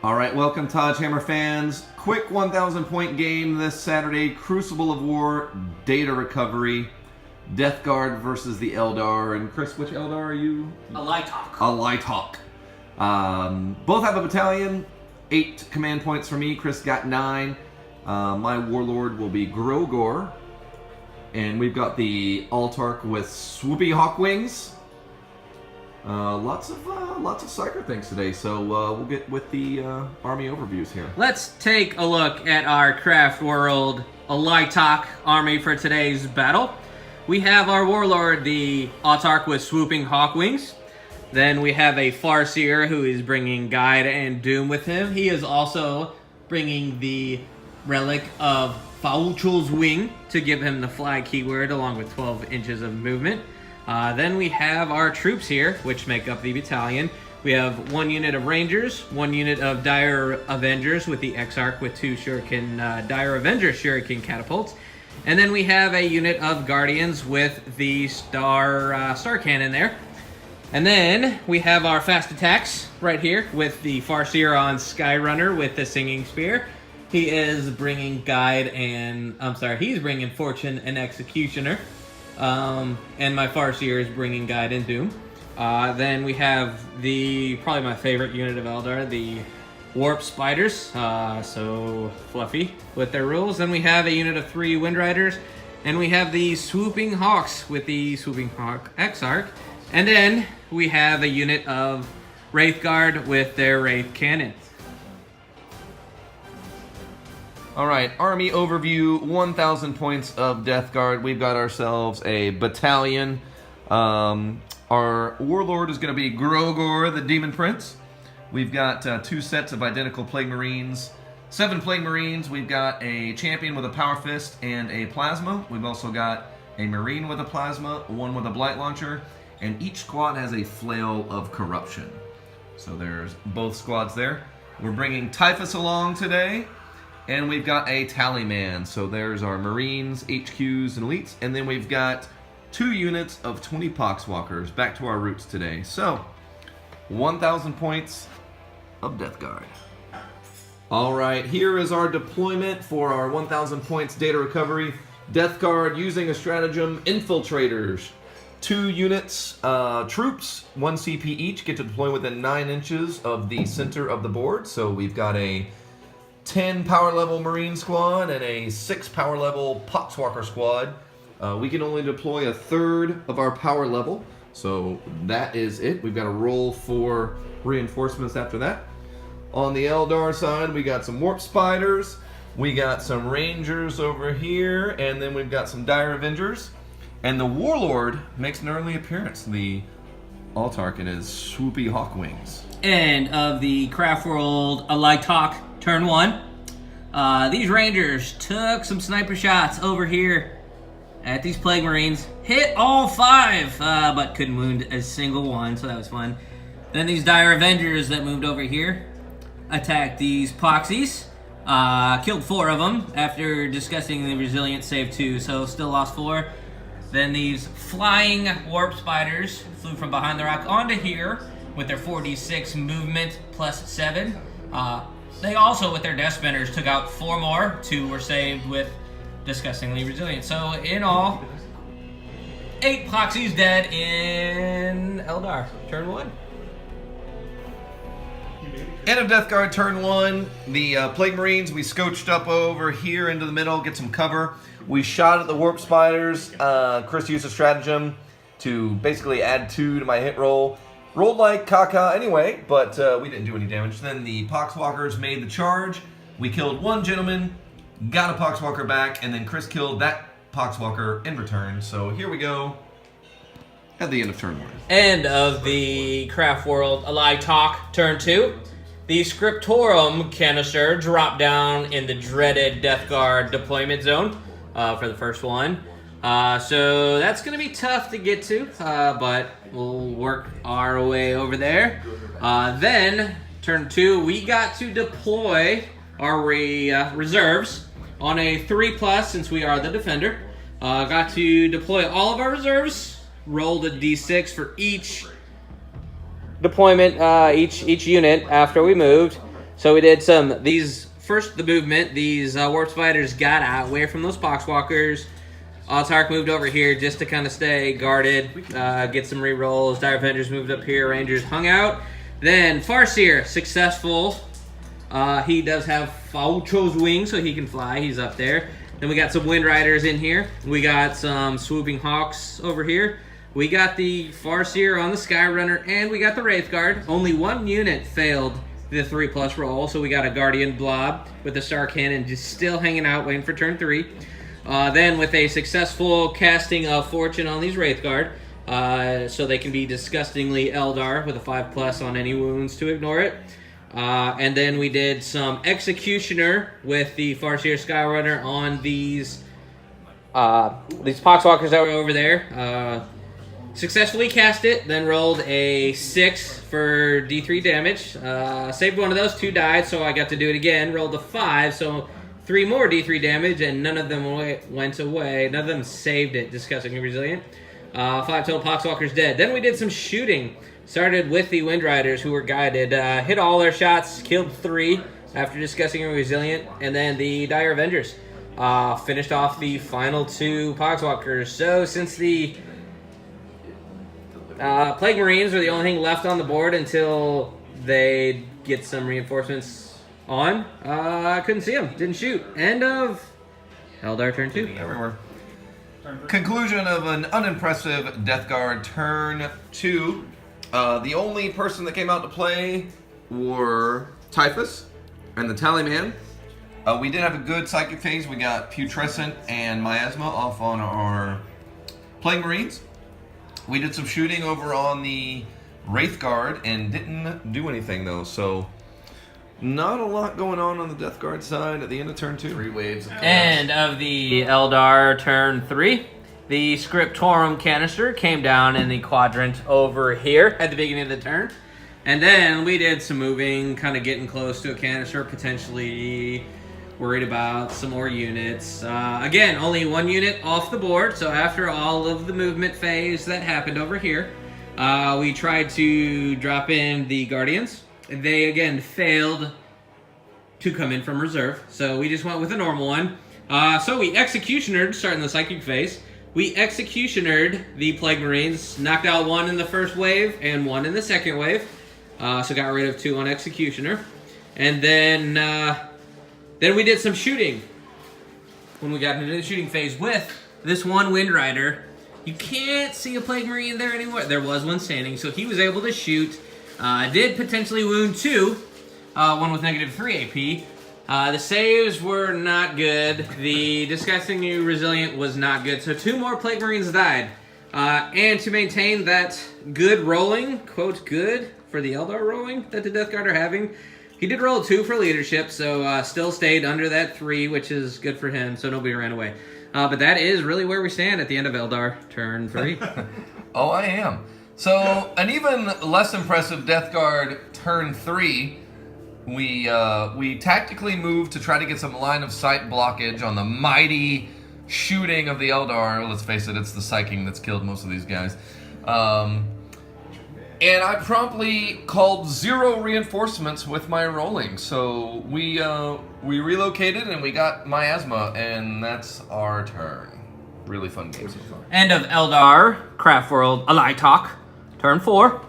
All right, welcome Taj Hammer fans. Quick 1,000 point game this Saturday. Crucible of War, data recovery. Deathguard versus the Eldar. And Chris, which Eldar are you? A Lighthawk. A Lighthawk. Both have a battalion. 8 command points for me. Chris got 9. My warlord will be Grogor. And we've got the Altark with swoopy hawk wings. Lots of Psyker things today, so we'll get with the army overviews here. Let's take a look at our Craftworld Eldar army for today's battle. We have our warlord, the Altark with swooping hawk wings. Then we have a Farseer who is bringing Guide and Doom with him. He is also bringing the relic of Faulchul's wing to give him the fly keyword along with 12 inches of movement. Then we have our troops here, which make up the battalion. We have 1 unit of Rangers, 1 unit of Dire Avengers with the Exarch with 2 Shuriken, Dire Avenger Shuriken catapults. And then we have a unit of Guardians with the Star Cannon there. And then we have our fast attacks right here with the Farseer on Skyrunner with the Singing Spear. He is bringing he's bringing Fortune and Executioner. And my Farseer is bringing Guide and Doom. Then we have probably my favorite unit of Eldar, the Warp Spiders, so fluffy with their rules. Then we have a unit of 3 Wind Riders, and we have the Swooping Hawks with the Swooping Hawk Exarch. And then we have a unit of Wraithguard with their Wraith Cannon. All right, army overview, 1,000 points of Deathguard. We've got ourselves a battalion. Our warlord is going to be Grogor, the Demon Prince. We've got 2 sets of identical Plague Marines, 7 Plague Marines. We've got a champion with a Power Fist and a Plasma. We've also got a Marine with a Plasma, 1 with a Blight Launcher, and each squad has a Flail of Corruption. So there's both squads there. We're bringing Typhus along today. And we've got a Tallyman. So there's our Marines, HQs, and Elites. And then we've got 2 units of 20 Poxwalkers. Back to our roots today. So, 1,000 points of Deathguard. Alright, here is our deployment for our 1,000 points data recovery. Deathguard using a stratagem, Infiltrators. 2 units, troops, 1 CP each, get to deploy within 9 inches of the center of the board. So we've got a 10 power level Marine squad and a 6 power level Poxwalker squad. We can only deploy 1/3 of our power level, so that is it. We've got to roll for reinforcements after that. On the Eldar side, we got some Warp Spiders, we got some Rangers over here, and then we've got some Dire Avengers. And the Warlord makes an early appearance, the Altark in his swoopy hawk wings. End of the Craftworld Eldar turn 1. These Rangers took some sniper shots over here at these Plague Marines. Hit all 5, but couldn't wound a single one, so that was fun. Then these Dire Avengers that moved over here attacked these Poxies. Killed 4 of them after discussing the Resilient save 2, so still lost 4. Then these Flying Warp Spiders flew from behind the rock onto here with their 4d6 movement plus 7. They also, with their Death Spinners, took out 4 more. 2 were saved with Disgustingly Resilient. So, in all, 8 Poxies dead in Eldar. Turn 1. End of Deathguard turn 1. The Plague Marines, we scotched up over here into the middle, get some cover. We shot at the Warp Spiders. Chris used a stratagem to basically add 2 to my hit roll. Rolled like caca anyway, but we didn't do any damage. Then the Poxwalkers made the charge. We killed 1 gentleman, got a Poxwalker back, and then Chris killed that Poxwalker in return. So here we go at the end of turn 1. End of the Craftworld Eldar turn 2. The Scriptorum canister dropped down in the dreaded Deathguard deployment zone for the first one. So that's going to be tough to get to, but we'll work our way over there. Then, turn 2, we got to deploy our reserves on a 3+, since we are the defender. Got to deploy all of our reserves, rolled a d6 for each deployment, each unit after we moved. So we did the movement. These warp spiders got out away from those poxwalkers. Autark moved over here just to kind of stay guarded, get some re-rolls. Dire Avengers moved up here. Rangers hung out. Then Farseer, successful. He does have Faucho's wings, so he can fly. He's up there. Then we got some Wind Riders in here. We got some Swooping Hawks over here. We got the Farseer on the Skyrunner, and we got the Wraithguard. Only one unit failed the 3+ roll, so we got a Guardian Blob with the Star Cannon just still hanging out, waiting for turn 3. Then with a successful casting of Fortune on these Wraithguard, so they can be disgustingly Eldar with a 5+ on any wounds to ignore it. And then we did some Executioner with the Farseer Skyrunner on these Poxwalkers that were over there. Successfully cast it, then rolled a 6 for D3 damage. Saved one of those, 2 died, so I got to do it again. Rolled a 5, so 3 more D3 damage, and none of them went away. None of them saved it. Disgustingly resilient. 5 total Poxwalkers dead. Then we did some shooting. Started with the Wind Riders, who were guided. Hit all their shots, killed 3 after disgustingly resilient. And then the Dire Avengers finished off the final 2 Poxwalkers. So since the Plague Marines were the only thing left on the board until they get some reinforcements on, I couldn't see them. Didn't shoot. End of Eldar turn 2. Everywhere. Conclusion of an unimpressive Deathguard turn 2. The only person that came out to play were Typhus and the Tallyman. We did have a good psychic phase. We got Putrescent and Miasma off on our Plague Marines. We did some shooting over on the Wraithguard and didn't do anything though, so not a lot going on the Deathguard side at the end of turn 2. 3 waves. End of the Eldar turn 3. The Scriptorum canister came down in the quadrant over here at the beginning of the turn. And then we did some moving, kind of getting close to a canister, potentially worried about some more units. Again, only 1 unit off the board, so after all of the movement phase that happened over here, we tried to drop in the Guardians. They, again, failed to come in from reserve, so we just went with a normal one. So we Executionered, starting the Psychic phase. We Executionered the Plague Marines, knocked out 1 in the first wave and 1 in the second wave. So got rid of 2 on Executioner. And then we did some shooting. When we got into the shooting phase with this 1 Wind Rider, you can't see a Plague Marine there anymore. There was 1 standing, so he was able to shoot. Did potentially wound 2, 1 with -3 AP. The saves were not good. The Disgustingly Resilient was not good. So 2 more Plague Marines died. And to maintain that good rolling, quote good, for the Eldar rolling that the Deathguard are having, he did roll a 2 for leadership, so still stayed under that 3, which is good for him, so nobody ran away. But that is really where we stand at the end of Eldar turn 3. Oh, I am. So, an even less impressive Deathguard turn 3. We tactically moved to try to get some line of sight blockage on the mighty shooting of the Eldar. Let's face it, it's the psyching that's killed most of these guys. And I promptly called 0 reinforcements with my rolling. So we relocated and we got Miasma, and that's our turn. Really fun game so far. End of Eldar, Craftworld Eldar, turn 4.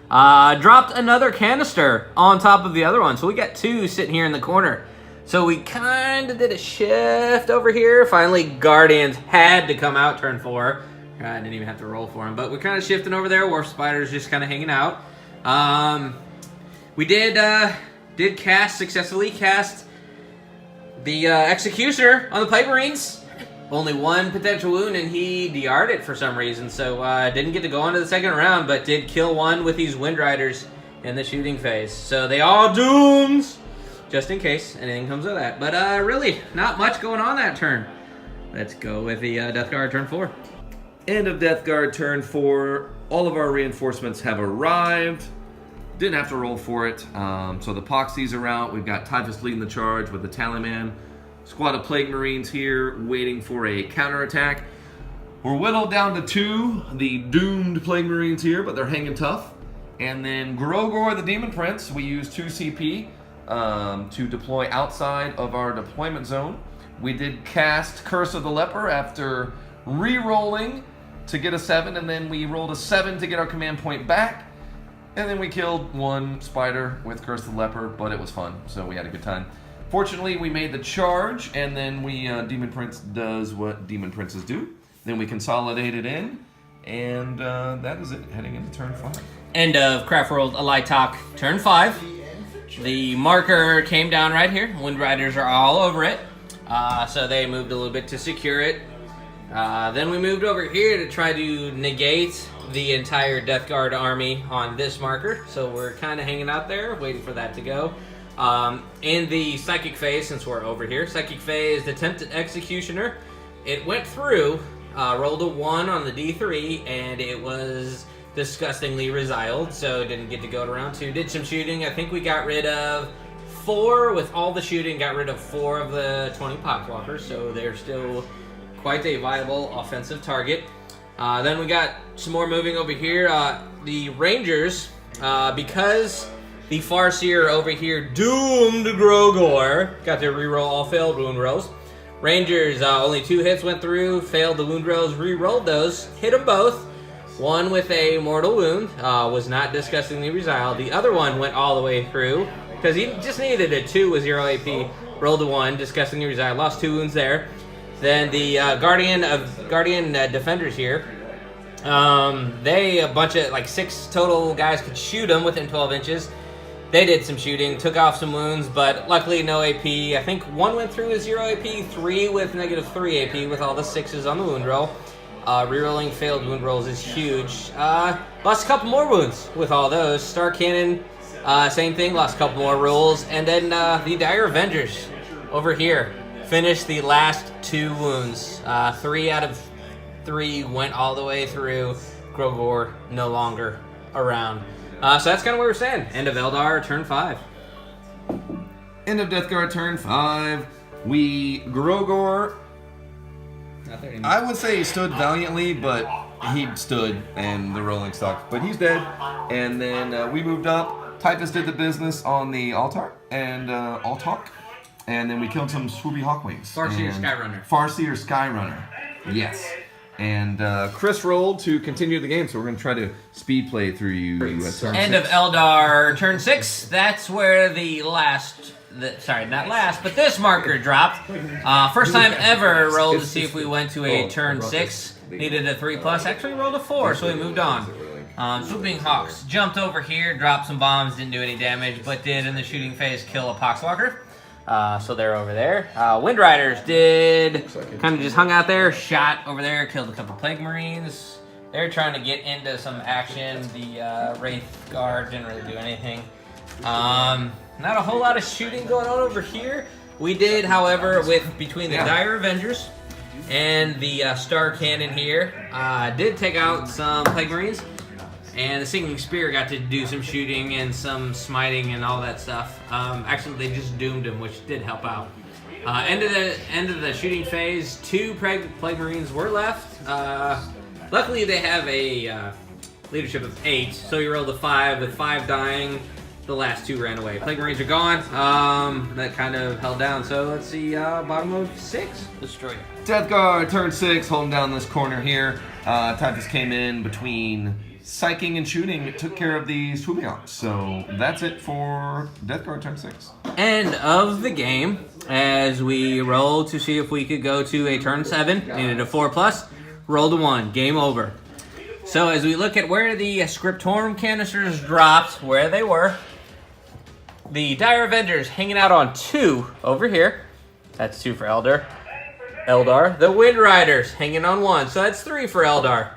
Dropped another canister on top of the other one. So we got 2 sitting here in the corner. So we kind of did a shift over here. Finally, Guardians had to come out turn 4. I didn't even have to roll for him. But we're kind of shifting over there. Warp Spiders just kind of hanging out. We did successfully cast the Executioner on the Plague Marines. Only 1 potential wound, and he DR'd it for some reason, so didn't get to go on to the second round, but did kill 1 with these Wind Riders in the shooting phase. So they all dooms, just in case anything comes of that. But really, not much going on that turn. Let's go with the Deathguard turn 4. End of Deathguard turn 4. All of our reinforcements have arrived. Didn't have to roll for it. So the Poxies are out. We've got Typhus leading the charge with the Tallyman. Squad of Plague Marines here waiting for a counterattack. We're whittled down to 2, the doomed Plague Marines here, but they're hanging tough. And then Grogor the Demon Prince, we use 2 CP. to deploy outside of our deployment zone. We did cast Curse of the Leper after re-rolling to get a 7, and then we rolled a 7 to get our command point back. And then we killed one spider with Curse of the Leper, but it was fun, so we had a good time. Fortunately, we made the charge, and then we Demon Prince does what Demon Princes do. Then we consolidate it in, and that is it, heading into turn 5. End of Craftworld Eldar Talk, turn 5. The marker came down right here. Wind Riders are all over it. So they moved a little bit to secure it. Then we moved over here to try to negate the entire Deathguard army on this marker. So we're kind of hanging out there, waiting for that to go. In the Psychic Phase, since we're over here, Psychic Phase, the Tempted Executioner, it went through, rolled a 1 on the D3, and it was disgustingly resiled, so didn't get to go to round 2. Did some shooting. I think we got rid of 4 with all the shooting, got rid of 4 of the 20 Poxwalkers, so they're still quite a viable offensive target. Then we got some more moving over here. The Rangers, because the Farseer over here doomed Grogor, got to reroll all failed wound rolls. Rangers, only 2 hits went through, failed the wound rolls, re-rolled those, hit them both. One with a mortal wound, was not disgustingly resiled. The other one went all the way through, because he just needed a 2 with 0 AP, rolled a 1, disgustingly resiled, lost 2 wounds there. Then the Guardian Defenders here, they, a bunch of, like 6 total guys could shoot them within 12 inches. They did some shooting, took off some wounds, but luckily no AP. I think 1 went through with 0 AP, 3 with -3 AP with all the 6s on the wound roll. Rerolling failed wound rolls is huge. Lost a couple more wounds with all those. Star Cannon, same thing, lost a couple more rolls. And then the Dire Avengers over here finished the last 2 wounds. 3 out of 3 went all the way through. Grogor no longer around. So that's kind of where we're standing. End of Eldar, turn 5. End of Deathguard, turn 5. Grogor, Not there anymore. I would say he stood valiantly, but he stood and the rolling stopped. But he's dead. And then we moved up. Typhus did the business on the altar and Altalk. And then we killed some swoopy hawkwings. Farseer Skyrunner. Farseer Skyrunner. Yes. And Chris rolled to continue the game, so we're going to try to speed play through you. End of Eldar, turn 6. That's where the last, sorry, not last, but this marker dropped. First time ever rolled to see if we went to a turn 6. Needed a 3+, actually rolled a 4, so we moved on. Swooping Hawks jumped over here, dropped some bombs, didn't do any damage, but did in the shooting phase kill a Poxwalker. So they're over there. Wind Riders did kind of just hung out there, shot over there, killed a couple Plague Marines. They're trying to get into some action. The Wraith Guard didn't really do anything. Not a whole lot of shooting going on over here. We did, however, between the Dire Avengers and the Star Cannon here, did take out some Plague Marines. And the Singing Spear got to do some shooting and some smiting and all that stuff. Actually, they just doomed him, which did help out. End of the shooting phase, 2 Plague Marines were left. Luckily, they have a leadership of 8, so you rolled a 5 with 5 dying. The last 2 ran away. Plague Marines are gone. That kind of held down. So let's see, bottom of 6, Destroyer. Deathguard, turn 6, holding down this corner here. Typhus came in between psyching and shooting. It took care of the swooping hawks. So that's it for Deathguard, turn 6. End of the game as we roll to see if we could go to a turn 7. Needed a 4+. Rolled a 1. Game over. So as we look at where the Scriptorum canisters dropped, where they were, the Dire Avengers hanging out on 2 over here. That's 2 for Eldar. The Wind Riders hanging on 1. So that's 3 for Eldar.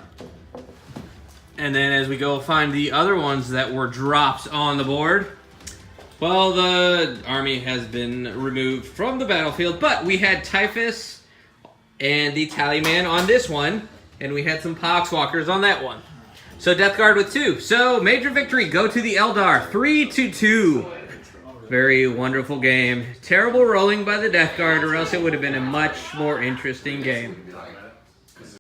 And then as we go find the other ones that were dropped on the board, well, the army has been removed from the battlefield, but we had Typhus and the Tallyman on this one, and we had some Poxwalkers on that one. So Deathguard with 2. So major victory, go to the Eldar, 3-2. Very wonderful game. Terrible rolling by the Deathguard, or else it would have been a much more interesting game.